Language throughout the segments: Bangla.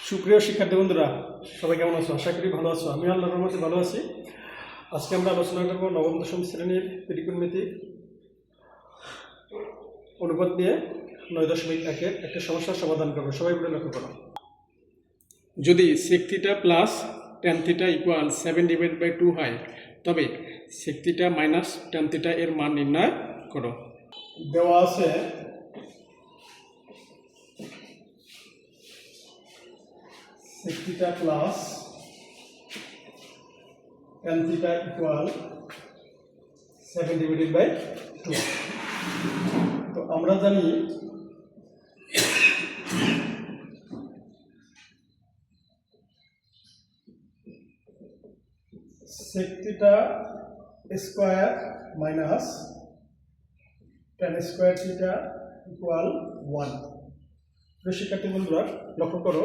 সুপ্রিয় শিক্ষার্থী বন্ধুরা, সবাই কেমন আছো? আশা করি ভালো আছো। আমি আল্লাহর রহমতে ভালো আছি। আজকে আমরা আলোচনা করব নবম দশম শ্রেণীর ত্রিকোণমিতি অনুপাত নিয়ে 9.1-এর একটা সমস্যার সমাধান করবো। সবাই বলে লক্ষ্য করো। যদি sec θ প্লাস tan θ ইকুয়াল 7/2 হয়, তবে sec θ মাইনাস tan θ এর মান নির্ণয় করো। দেওয়া আছে sec θ প্লাস tan θ ইকুয়াল 7/2। তো আমরা জানি sec θ square minus tan square θ equal 1। প্রিয় শিক্ষার্থী বন্ধুরা, লক্ষ্য করো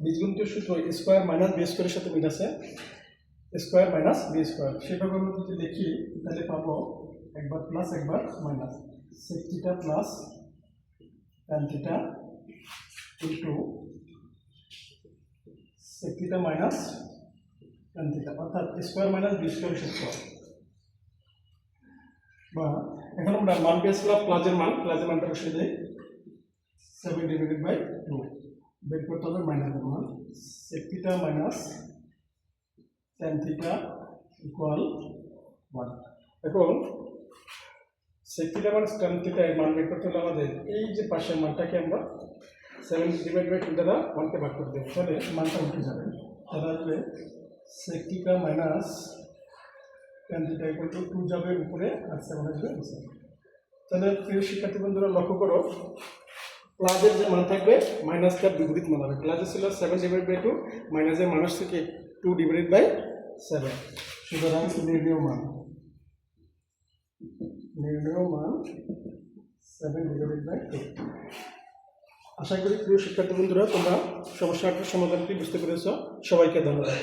বীজগণিতীয় সূত্র স্কয়ার মাইনাস বি স্কয়ারের সাথে মিল আছে। স্কয়ার মাইনাস বি স্কয়ার, সেভাবে আমরা যদি লিখি তাহলে পাবো একবার প্লাস একবার minus. sec θ plus tan θ into sec θ minus tan θ, অর্থাৎ স্কয়ার মাইনাস বি স্কয়ারের সূত্র। বা এখন আমরা মান পেয়েছিলাম প্লাসের মানটা বসিয়ে দিই 7/2। বের করতে হবে মাইনাসের মান। sec θ minus tan θ equal 1। এখন sec θ মাইনাস tan θ এর মান বের করতে হলে আমাদের এই যে পাশের মানটাকে আমরা 7/2 দ্বারা 1 কে ভাগ করে দেব, তাহলে মানটা উঠে যাবে। তাহলে আসবে sec θ minus tan θ equal to 2 যাবে উপরে আর 7 আসবে নিচে। তাহলে প্রিয় শিক্ষার্থী বন্ধুরা, লক্ষ্য করো প্লাসের যে মান থাকবে মাইনাস তার বিপরীত মান হবে। প্লাসে ছিল 7/2, মাইনাসের মাইনাস থেকে 2/7। সুতরাং নির্ণেয় মান 7/2। আশা করি প্রিয় শিক্ষার্থী বন্ধুরা তোমরা সমস্যাটার সমাধানটি বুঝতে পেরেছ। সবাইকে ধন্যবাদ।